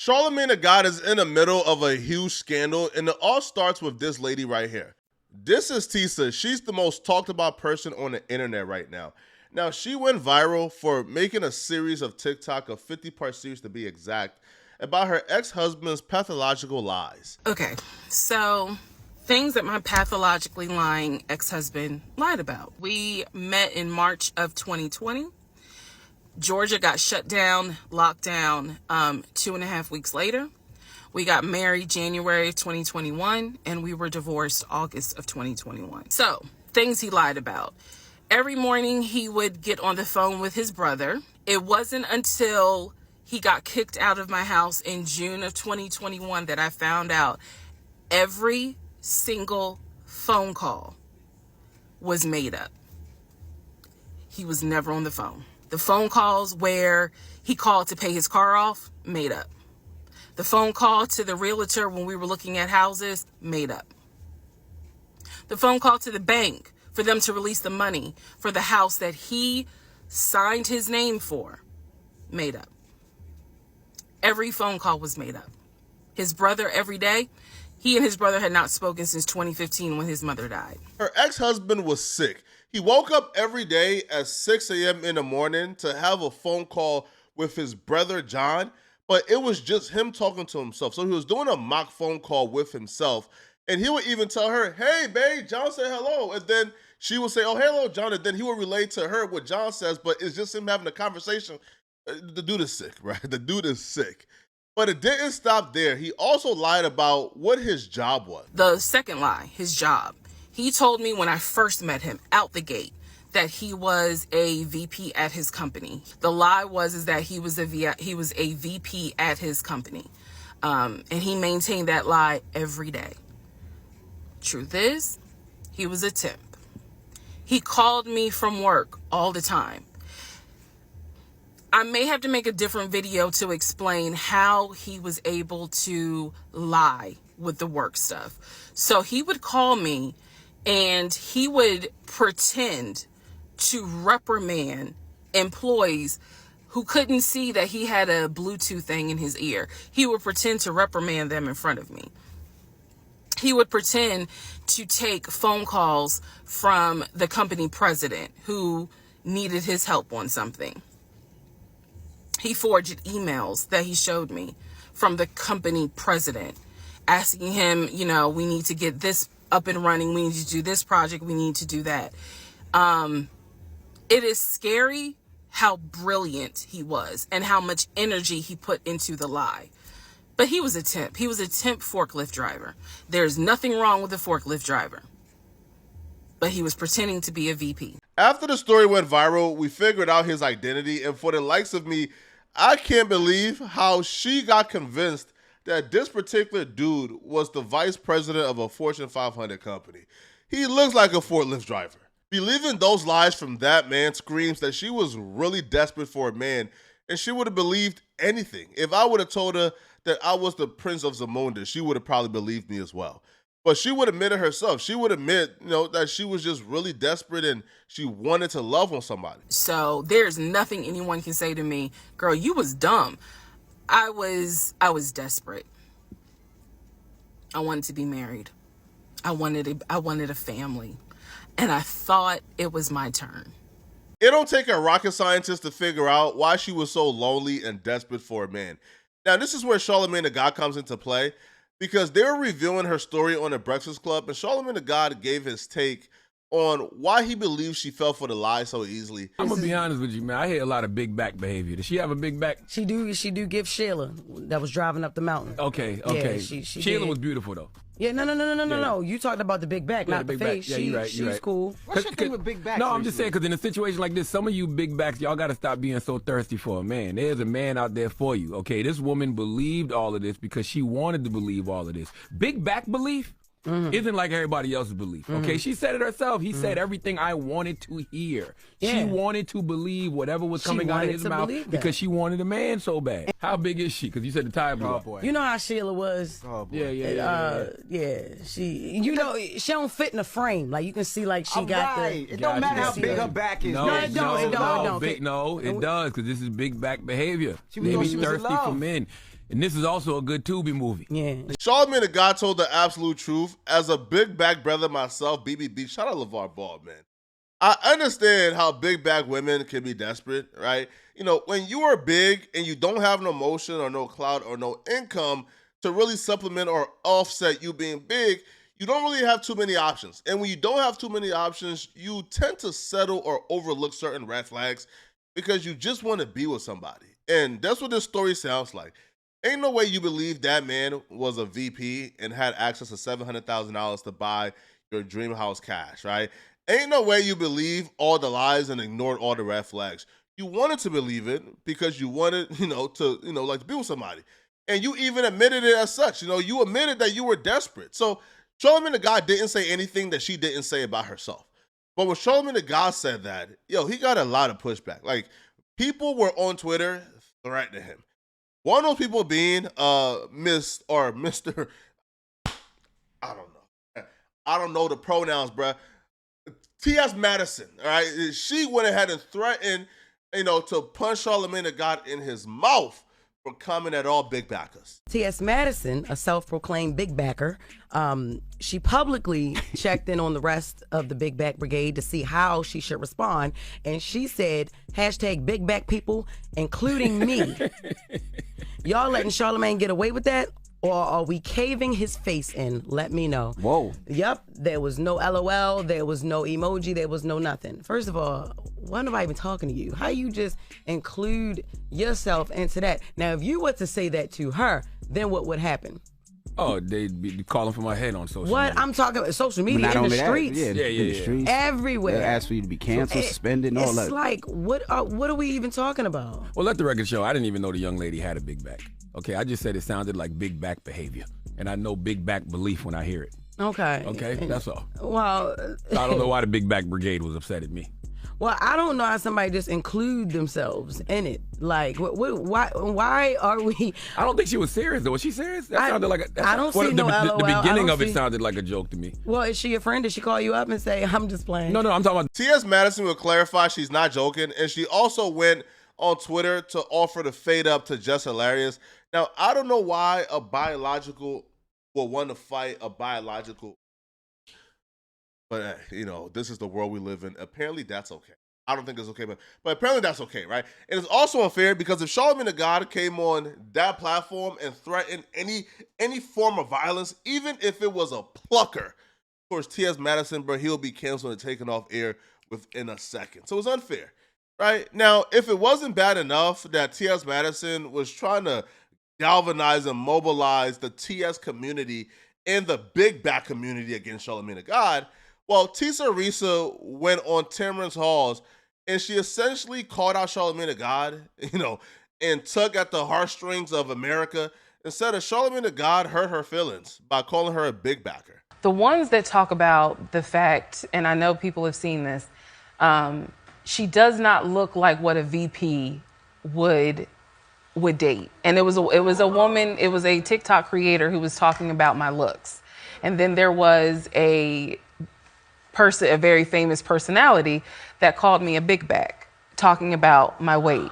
Charlamagne the God is in the middle of a huge scandal, and it all starts with this lady right here. This is Tissa. She's the most talked about person on the internet right now. Now, she went viral for making a series of TikTok, a 50-part series to be exact, about her ex-husband's pathological lies. Okay, so things that my pathologically lying ex-husband lied about. We met in March of 2020. Georgia got shut down, locked down 2.5 weeks later. We got married January of 2021, and we were divorced August of 2021. So, things he lied about. Every morning he would get on the phone with his brother. It wasn't until he got kicked out of my house in June of 2021 that I found out every single phone call was made up. He was never on the phone. The phone calls where he called to pay his car off, made up. The phone call to the realtor when we were looking at houses, made up. The phone call to the bank for them to release the money for the house that he signed his name for, made up. Every phone call was made up. His brother, every day, he and his brother had not spoken since 2015 when his mother died. Her ex-husband was sick. He woke up every day at 6 a.m. in the morning to have a phone call with his brother, John, but it was just him talking to himself. So he was doing a mock phone call with himself, and he would even tell her, "Hey, babe, John said hello." And then she would say, "Oh, hello, John." And then he would relay to her what John says, but it's just him having a conversation. The dude is sick, right? The dude is sick. But it didn't stop there. He also lied about what his job was. The second lie, his job. He told me when I first met him out the gate that he was a VP at his company. The lie was that he was a VP at his company. And he maintained that lie every day. Truth is, he was a temp. He called me from work all the time. I may have to make a different video to explain how he was able to lie with the work stuff. So he would call me and he would pretend to reprimand employees who couldn't see that he had a Bluetooth thing in his ear. He would pretend to reprimand them in front of me. He would pretend to take phone calls from the company president who needed his help on something. He forged emails that he showed me from the company president asking him, we need to get this up and running. We need to do this project. We need to do that. It is scary how brilliant he was and how much energy he put into the lie. But he was a temp. He was a temp forklift driver. There's nothing wrong with a forklift driver. But he was pretending to be a VP. After the story went viral, we figured out his identity, and for the likes of me, I can't believe how she got convinced that this particular dude was the vice president of a Fortune 500 company. He looks like a forklift driver. Believing those lies from that man screams that she was really desperate for a man, and she would have believed anything. If I would have told her that I was the Prince of Zamunda, she would have probably believed me as well. But she would admit it herself. She would admit, that she was just really desperate and she wanted to love on somebody. So there's nothing anyone can say to me, girl, you was dumb. I was desperate. I wanted to be married. I wanted a family. And I thought it was my turn. It don't take a rocket scientist to figure out why she was so lonely and desperate for a man. Now, this is where Charlamagne the God comes into play, because they were reviewing her story on the Breakfast Club, and Charlamagne the God gave his take on why he believes she fell for the lie so easily. I'm gonna be honest with you, man. I hear a lot of big back behavior. Does she have a big back? She do give Sheila that was driving up the mountain. Okay. Yeah, she Sheila did. was beautiful though. Yeah, no. You talked about the big back, not the face. Yeah, you're right. She's cool. What's your thing with big backs? No, I'm just saying, because in a situation like this, some of you big backs, y'all got to stop being so thirsty for a man. There's a man out there for you, okay? This woman believed all of this because she wanted to believe all of this. Big back belief isn't like everybody else's belief, okay? She said it herself. He said everything I wanted to hear. Yeah. She wanted to believe whatever was coming out of his mouth because she wanted a man so bad. How big is she? Because you said the tire blew up. Boy. You know how Sheila was. Oh, boy. Yeah. She don't fit in a frame. Like you can see, like she got right. the. It don't matter how big her back is. No, it don't. No, it does, because this is big back behavior. She They was be thirsty for men. And this is also a good Tubi movie. Yeah. Charlamagne the God told the absolute truth. As a big back brother myself, BBB, shout out LeVar Ball, man. I understand how big back women can be desperate, right? You know, when you are big and you don't have no motion or no clout or no income to really supplement or offset you being big, you don't really have too many options. And when you don't have too many options, you tend to settle or overlook certain red flags because you just want to be with somebody. And that's what this story sounds like. Ain't no way you believe that man was a VP and had access to $700,000 to buy your dream house cash, right? Ain't no way you believe all the lies and ignored all the red flags. You wanted to believe it because you wanted, to be with somebody. And you even admitted it as such. You admitted that you were desperate. So Charlamagne the God didn't say anything that she didn't say about herself. But when Charlamagne the God said that, he got a lot of pushback. Like, people were on Twitter threatening him. One of those people being Miss or Mr. I don't know the pronouns, bruh. Tissa Madison, all right? She went ahead and threatened, to punch Charlamagne the God in his mouth for coming at all big backers. T.S. Madison, a self-proclaimed big backer, she publicly checked in on the rest of the Big Back Brigade to see how she should respond, and she said, #big back people, including me. Y'all letting Charlamagne get away with that? Or are we caving his face in? Let me know. Whoa. Yep, there was no LOL, there was no emoji, there was no nothing. First of all, why nobody even talking to you? How you just include yourself into that? Now, if you were to say that to her, then what would happen? Oh, they'd be calling for my head on social What? media. I'm talking about social media, Not in the only that, streets. in the streets. Everywhere. They ask for you to be canceled, suspended, and all that. It's like, what are we even talking about? Well, let the record show, I didn't even know the young lady had a big back. Okay, I just said it sounded like big back behavior. And I know big back belief when I hear it. Okay. Okay, that's all. Well, I don't know why the Big Back Brigade was upset at me. Well, I don't know how somebody just include themselves in it. Like, why are we? I don't think she was serious, though. Was she serious? That sounded like I don't see no LOL. The beginning of it sounded like a joke to me. Well, is she a friend? Did she call you up and say, I'm just playing? No, I'm talking about... T.S. Madison will clarify she's not joking, and she also went on Twitter to offer to fade up to Just Hilarious. Now, I don't know why a biological will want to fight a biological, but this is the world we live in. Apparently, that's okay. I don't think it's okay, but apparently that's okay, right? And it's also unfair because if Charlamagne the God came on that platform and threatened any form of violence, even if it was a plucker towards T.S. Madison, bro, he'll be canceled and taken off air within a second. So it's unfair, right? Now, if it wasn't bad enough that T.S. Madison was trying to galvanize and mobilize the TS community and the big back community against Charlamagne the God, well, Tissa went on Tamron's Halls and she essentially called out Charlamagne the God, and tugged at the heartstrings of America and said that Charlamagne the God hurt her feelings by calling her a big backer. The ones that talk about the fact, and I know people have seen this, she does not look like what a VP would date. And it was a woman, it was a TikTok creator who was talking about my looks. And then there was a very famous personality that called me a big back, talking about my weight.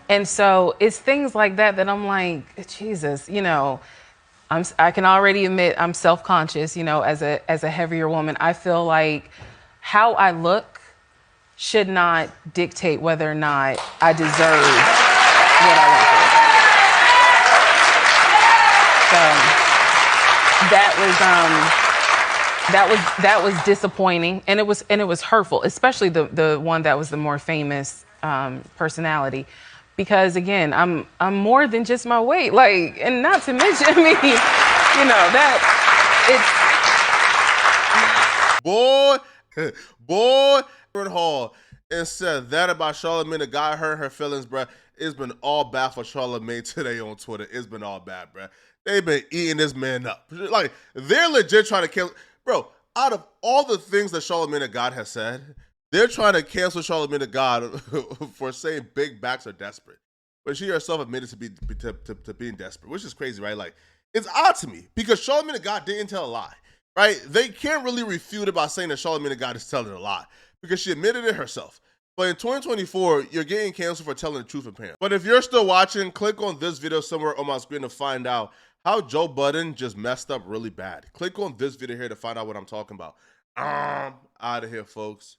And so it's things like that I'm like, Jesus, I can already admit I'm self-conscious, as a heavier woman. I feel like how I look should not dictate whether or not I deserve what I want. That was disappointing, and it was hurtful, especially the one that was the more famous personality, because again, I'm more than just my weight, like, and not to mention, I mean, boy, Hall and said that about Charlamagne the God hurt her feelings, bruh. It's been all bad for Charlamagne today on Twitter. It's been all bad, bruh. They've been eating this man up. Like, they're legit trying to cancel. Bro, out of all the things that Charlamagne the God has said, they're trying to cancel Charlamagne the God for saying big backs are desperate. But she herself admitted to being desperate, which is crazy, right? Like, it's odd to me because Charlamagne the God didn't tell a lie, right? They can't really refute it by saying that Charlamagne the God is telling a lie because she admitted it herself. But in 2024, you're getting canceled for telling the truth apparently. But if you're still watching, click on this video somewhere on my screen to find out how Joe Budden just messed up really bad. Click on this video here to find out what I'm talking about. Out of here, folks.